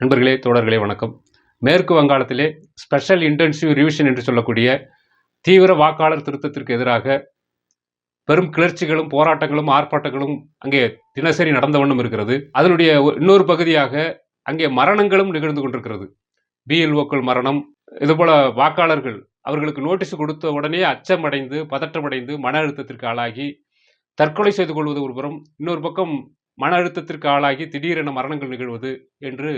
நண்பர்களே, தோழர்களே வணக்கம். மேற்கு வங்காளத்திலே ஸ்பெஷல் இன்டென்சிவ் ரிவிஷன் என்று சொல்லக்கூடிய தீவிர வாக்காளர் திருத்தத்திற்கு எதிராக பெரும் கிளர்ச்சிகளும் போராட்டங்களும் ஆர்ப்பாட்டங்களும் அங்கே தினசரி நடந்த வண்ணம் இருக்கிறது. அதனுடைய இன்னொரு பகுதியாக அங்கே மரணங்களும் நிகழ்ந்து கொண்டிருக்கிறது. பிஎல்ஓக்கள் மரணம், இதுபோல வாக்காளர்கள் அவர்களுக்கு நோட்டீஸ் கொடுத்த உடனே அச்சமடைந்து பதற்றமடைந்து மன அழுத்தத்திற்கு ஆளாகி தற்கொலை செய்து கொள்வது ஒரு புறம், இன்னொரு பக்கம் மன அழுத்தத்திற்கு ஆளாகி திடீரென மரணங்கள் நிகழ்வது என்று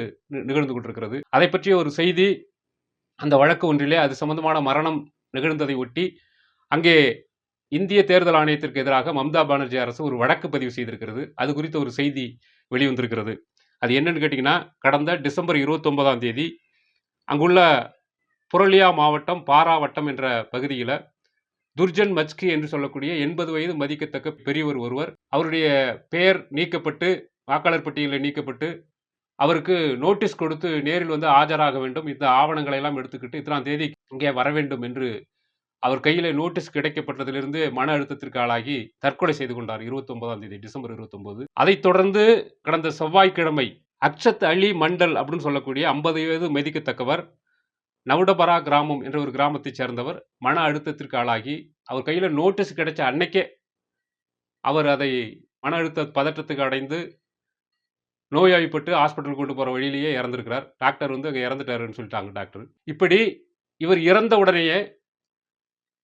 நிகழ்ந்து கொண்டிருக்கிறது. அதை பற்றிய ஒரு செய்தி அந்த வழக்கு ஒன்றிலே அது சம்பந்தமான மரணம் நிகழ்ந்ததை ஒட்டி அங்கே இந்திய தேர்தல் ஆணையத்திற்கு எதிராக மம்தா பானர்ஜி அரசு ஒரு வழக்கு பதிவு செய்திருக்கிறது. அது குறித்த ஒரு செய்தி வெளிவந்திருக்கிறது. அது என்னன்னு கேட்டிங்கன்னா, கடந்த டிசம்பர் 29ஆம் தேதி அங்குள்ள புரலியா மாவட்டம் பாரா வட்டம் என்ற பகுதியில் துர்ஜன் மச்கி என்று சொல்லக்கூடிய 80 வயது மதிக்கத்தக்க பெரியவர் ஒருவர், அவருடைய பெயர் நீக்கப்பட்டு வாக்காளர் பட்டியலில் நீக்கப்பட்டு அவருக்கு நோட்டீஸ் கொடுத்து நேரில் வந்து ஆஜராக வேண்டும், இந்த ஆவணங்களை எல்லாம் எடுத்துக்கிட்டு இத்தனாம் தேதி இங்கே வர வேண்டும் என்று அவர் கையில் நோட்டீஸ் கிடைக்கப்பட்டதிலிருந்து மன அழுத்தத்திற்கு ஆளாகி தற்கொலை செய்து கொண்டார் 29ஆம் தேதி டிசம்பர் 29. அதைத் தொடர்ந்து கடந்த செவ்வாய்க்கிழமை அக்ஷத் அலி மண்டல் அப்படின்னு சொல்லக்கூடிய 50 வயது மதிக்கத்தக்கவர் நவுடபரா கிராமம் என்ற ஒரு கிராமத்தைச் சேர்ந்தவர் மன அழுத்தத்திற்கு ஆளாகி அவர் கையில் நோட்டீஸ் கிடைச்ச அன்னைக்கே அவர் அதை மன அழுத்த பதற்றத்துக்கு அடைந்து நோய்வாய்ப்பட்டு ஹாஸ்பிட்டல் கொண்டு போகிற வழியிலேயே இறந்திருக்கிறார். டாக்டர் வந்து அங்கே இறந்துட்டாருன்னு சொல்லிட்டாங்க டாக்டர். இப்படி இவர் இறந்த உடனேயே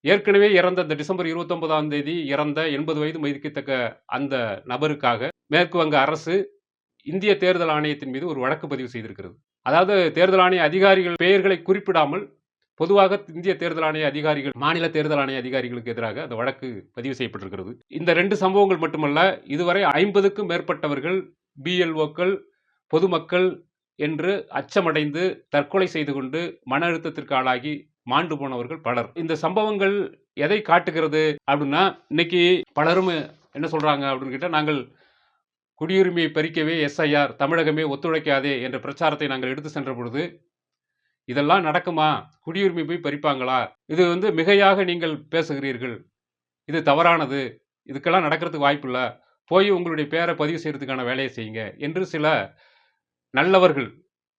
ஏற்கனவே இறந்த அந்த டிசம்பர் 29ஆம் தேதி இறந்த 80 வயது மதிக்கத்தக்க அந்த நபருக்காக மேற்கு வங்க அரசு இந்திய தேர்தல் ஆணையத்தின் மீது ஒரு வழக்கு பதிவு செய்திருக்கிறது. அதாவது தேர்தல் ஆணைய அதிகாரிகள் பெயர்களை குறிப்பிடாமல் பொதுவாக இந்திய தேர்தல் ஆணைய அதிகாரிகள் மாநில தேர்தல் ஆணைய அதிகாரிகளுக்கு எதிராக அந்த வழக்கு பதிவு செய்யப்பட்டிருக்கிறது. இந்த 2 சம்பவங்கள் மட்டுமல்ல, இதுவரை 50க்கும் மேற்பட்டவர்கள் பிஎல்ஓக்கள் பொதுமக்கள் என்று அச்சமடைந்து தற்கொலை செய்து கொண்டு மன அழுத்தத்திற்கு ஆளாகி மாண்டு போனவர்கள் பலர். இந்த சம்பவங்கள் எதை காட்டுகிறது அப்படின்னா, இன்னைக்கு பலரும் என்ன சொல்றாங்க அப்படின்னு கேட்டால், நாங்கள் குடியுரிமையை பறிக்கவே எஸ்ஐஆர் தமிழகமே ஒத்துழைக்காதே என்ற பிரச்சாரத்தை நாங்கள் எடுத்து சென்ற பொழுது, இதெல்லாம் நடக்குமா, குடியுரிமை போய் பறிப்பாங்களா, இது வந்து மிகையாக நீங்கள் பேசுகிறீர்கள், இது தவறானது, இதுக்கெல்லாம் நடக்கிறதுக்கு வாய்ப்பு இல்லை, போய் உங்களுடைய பேரை பதிவு செய்யறதுக்கான வேலையை செய்யுங்க என்று சில நல்லவர்கள்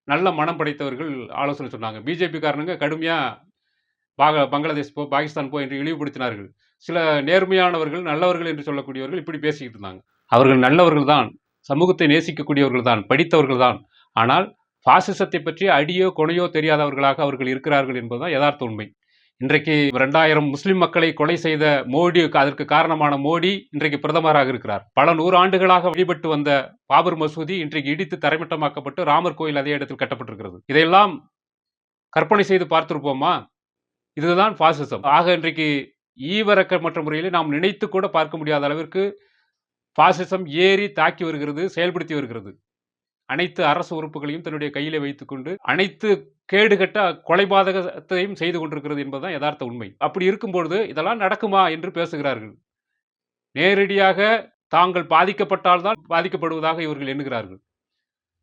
நல்ல மனம் படைத்தவர்கள் ஆலோசனை சொன்னாங்க. பிஜேபி காரணங்க கடுமையாக பங்களாதேஷ் போ பாகிஸ்தான் போ என்று இழிவுபடுத்தினார்கள். சில நேர்மையானவர்கள் நல்லவர்கள் என்று சொல்லக்கூடியவர்கள் இப்படி பேசிக்கிட்டு இருந்தாங்க. அவர்கள் நல்லவர்கள் தான், சமூகத்தை நேசிக்கக்கூடியவர்கள் தான், படித்தவர்கள் தான். ஆனால் பாசிசத்தை பற்றி அடியோ கொனையோ தெரியாதவர்களாக அவர்கள் இருக்கிறார்கள் என்பதுதான் யதார்த்த உண்மை. இன்றைக்கு 2000 முஸ்லிம் மக்களை கொலை செய்த மோடி, அதற்கு காரணமான மோடி இன்றைக்கு பிரதமராக இருக்கிறார். பல 100 ஆண்டுகளாக வழிபட்டு வந்த பாபர் மசூதி இன்றைக்கு இடித்து தரைமட்டமாக்கப்பட்டு ராமர் கோயில் அதே இடத்தில் கட்டப்பட்டிருக்கிறது. இதையெல்லாம் கற்பனை செய்து பார்த்திருப்போமா? இதுதான் பாசிசம். ஆக இன்றைக்கு ஈவரக்கமற்ற முறையிலே நாம் நினைத்து கூட பார்க்க முடியாத அளவிற்கு பாசிசம் ஏறி தாக்கி வருகிறது, செயல்படுத்தி வருகிறது. அனைத்து அரசு உறுப்புகளையும் தன்னுடைய கையிலே வைத்துக்கொண்டு அனைத்து கேடுகட்ட கொலைபாதகத்தையும் செய்து கொண்டிருக்கிறது என்பதுதான் யதார்த்த உண்மை. அப்படி இருக்கும்பொழுது இதெல்லாம் நடக்குமா என்று பேசுகிறார்கள். நேரடியாக தாங்கள் பாதிக்கப்பட்டால்தான் பாதிக்கப்படுவதாக இவர்கள் எண்ணுகிறார்கள்.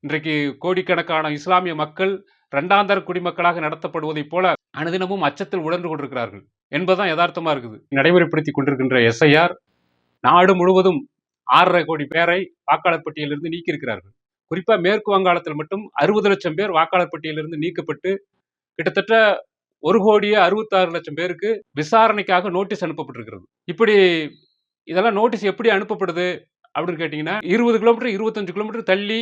இன்றைக்கு கோடிக்கணக்கான இஸ்லாமிய மக்கள் இரண்டாந்தர குடிமக்களாக நடத்தப்படுவதைப் போல அனுதினமும் அச்சத்தில் உழன்று கொண்டிருக்கிறார்கள் என்பதுதான் யதார்த்தமா இருக்குது. நடைமுறைப்படுத்தி கொண்டிருக்கின்ற எஸ்ஐஆர் நாடு முழுவதும் 6.5 கோடி பேரை வாக்காளர் பட்டியலிருந்து நீக்கியிருக்கிறார்கள். குறிப்பா மேற்கு வங்காளத்தில் மட்டும் 60 லட்சம் பேர் வாக்காளர் பட்டியலிருந்து நீக்கப்பட்டு கிட்டத்தட்ட 1,66,00,000 பேருக்கு விசாரணைக்காக நோட்டீஸ் அனுப்பப்பட்டிருக்கிறது. இப்படி இதெல்லாம் நோட்டீஸ் எப்படி அனுப்பப்படுது அப்படின்னு கேட்டீங்கன்னா, 20 கிலோமீட்டர் 25 கிலோமீட்டர் தள்ளி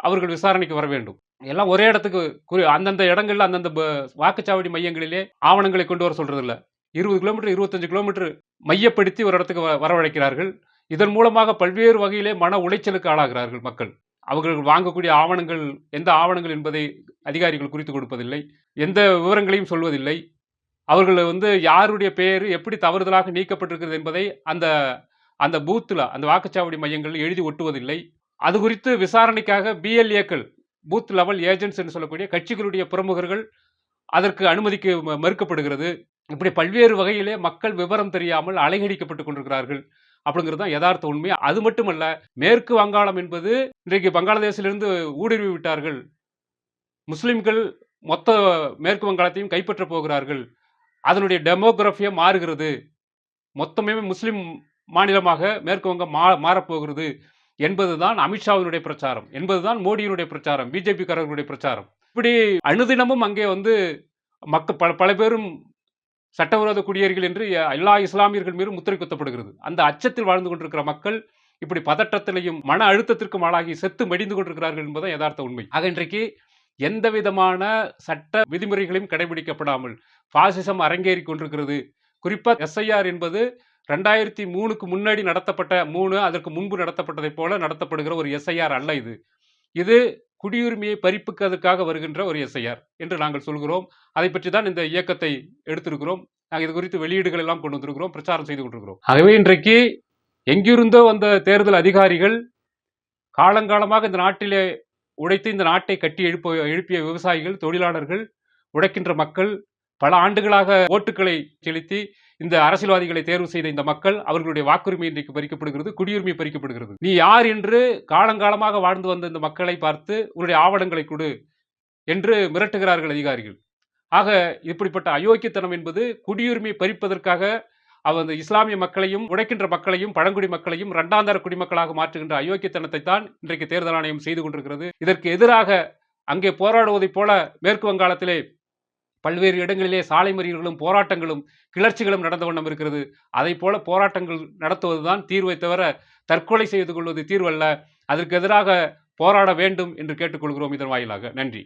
அவர்கள் விசாரணைக்கு வர வேண்டும். எல்லாம் ஒரே இடத்துக்கு அந்தந்த இடங்கள்ல அந்தந்த வாக்குச்சாவடி மையங்களிலே ஆவணங்களை கொண்டு வர சொல்றது இல்ல. 20 கிலோமீட்டர் 25 கிலோமீட்டர் மையப்படுத்தி ஒரு இடத்துக்கு வரவழைக்கிறார்கள். இதன் மூலமாக பல்வேறு வகையிலே மன உளைச்சலுக்கு ஆளாகிறார்கள் மக்கள். அவர்கள் வாங்கக்கூடிய ஆவணங்கள் எந்த ஆவணங்கள் என்பதை அதிகாரிகள் குறித்து கொடுப்பதில்லை, எந்த விவரங்களையும் சொல்வதில்லை. அவர்கள் வந்து யாருடைய பெயர் எப்படி தவறுதலாக நீக்கப்பட்டிருக்கிறது என்பதை அந்த பூத்தில் அந்த வாக்குச்சாவடி மையங்கள் எழுதி ஒட்டுவதில்லை. அது குறித்து விசாரணைக்காக பிஎல்ஏக்கள் பூத் லெவல் ஏஜென்ட்ஸ் என்று சொல்லக்கூடிய கட்சிகளுடைய பிரமுகர்கள் அதற்கு அனுமதிக்கு மறுக்கப்படுகிறது. இப்படி பல்வேறு வகையிலே மக்கள் விவரம் தெரியாமல் அலைகடிக்கப்பட்டுக் கொண்டிருக்கிறார்கள் அப்படிங்கிறது தான் யதார்த்த உண்மை. அது மட்டுமல்ல, மேற்கு வங்காளம் என்பது இன்றைக்கு பங்களாதேஷிலிருந்து ஊடுருவி விட்டார்கள், முஸ்லிம்கள் மொத்த மேற்கு வங்காளத்தையும் கைப்பற்ற போகிறார்கள், அதனுடைய டெமோகிராஃபியா மாறுகிறது, மொத்தமே முஸ்லிம் மாநிலமாக மேற்கு வங்கம் மாறப்போகிறது என்பதுதான் அமித்ஷாவினுடைய பிரச்சாரம், என்பதுதான் மோடியினுடைய பிரச்சாரம், பிஜேபி காரர்களுடைய பிரச்சாரம். இப்படி அனுதினமும் அங்கே வந்து பல பேரும் சட்டவிரோத குடியேறிகள் என்று எல்லா இஸ்லாமியர்கள் மீதும் முத்திரை குத்தப்படுகிறது. அந்த அச்சத்தில் வாழ்ந்து கொண்டிருக்கிற மக்கள் இப்படி பதற்றத்திலையும் மன அழுத்தத்திற்கும் ஆளாகி செத்து மடிந்து கொண்டிருக்கிறார்கள் என்பதுதான் யதார்த்த உண்மை. ஆக இன்றைக்கு எந்த விதமான சட்ட விதிமுறைகளையும் கடைபிடிக்கப்படாமல் பாசிசம் அரங்கேறி கொண்டிருக்கிறது. குறிப்பா எஸ்ஐஆர் என்பது 2003க்கு முன்னாடி நடத்தப்பட்ட 3 அதற்கு முன்பு நடத்தப்பட்டதைப் போல நடத்தப்படுகிற ஒரு எஸ்ஐஆர் அல்ல இது. இது குடியுரிமையை பறிப்புக்காக வருகின்ற ஒரு எஸ்ஐஆர் என்று நாங்கள் சொல்கிறோம். அதை பற்றி தான் இந்த இயக்கத்தை எடுத்திருக்கிறோம். நாங்கள் இது குறித்து வெளியீடுகள் எல்லாம் கொண்டு வந்திருக்கிறோம், பிரச்சாரம் செய்து கொண்டிருக்கிறோம். ஆகவே இன்றைக்கு எங்கிருந்தோ வந்த தேர்தல் அதிகாரிகள் காலங்காலமாக இந்த நாட்டிலே உழைத்து இந்த நாட்டை கட்டி எழுப்பிய விவசாயிகள், தொழிலாளர்கள், உழைக்கின்ற மக்கள், பல ஆண்டுகளாக ஓட்டுக்களை செலுத்தி இந்த அரசியல்வாதிகளை தேர்வு செய்த இந்த மக்கள், அவர்களுடைய வாக்குரிமை இன்றைக்கு பறிக்கப்படுகிறது, குடியுரிமை பறிக்கப்படுகிறது. நீ யார் என்று காலங்காலமாக வாழ்ந்து வந்த இந்த மக்களை பார்த்து உன்னுடைய ஆவணங்களை கொடு என்று மிரட்டுகிறார்கள் அதிகாரிகள். ஆக இப்படிப்பட்ட அயோக்கியத்தனம் என்பது குடியுரிமை பறிப்பதற்காக அந்த இஸ்லாமிய மக்களையும், உழைக்கின்ற மக்களையும், பழங்குடி மக்களையும் இரண்டாந்தர குடிமக்களாக மாற்றுகின்ற அயோக்கியத்தனத்தை தான் இன்றைக்கு தேர்தல் ஆணையம் செய்து கொண்டிருக்கிறது. இதற்கு எதிராக அங்கே போராடுவதைப் போல மேற்கு வங்காளத்திலே பல்வேறு இடங்களிலே சாலை மறியல்களும், போராட்டங்களும், கிளர்ச்சிகளும் நடந்த வண்ணம் இருக்கிறது. அதைப் போல போராட்டங்கள் நடத்துவதுதான் தீர்வை தவிர தற்கொலை செய்து கொள்வது தீர்வல்ல. அதற்கு எதிராக போராட வேண்டும் என்று கேட்டுக்கொள்கிறோம் இதன் வாயிலாக. நன்றி.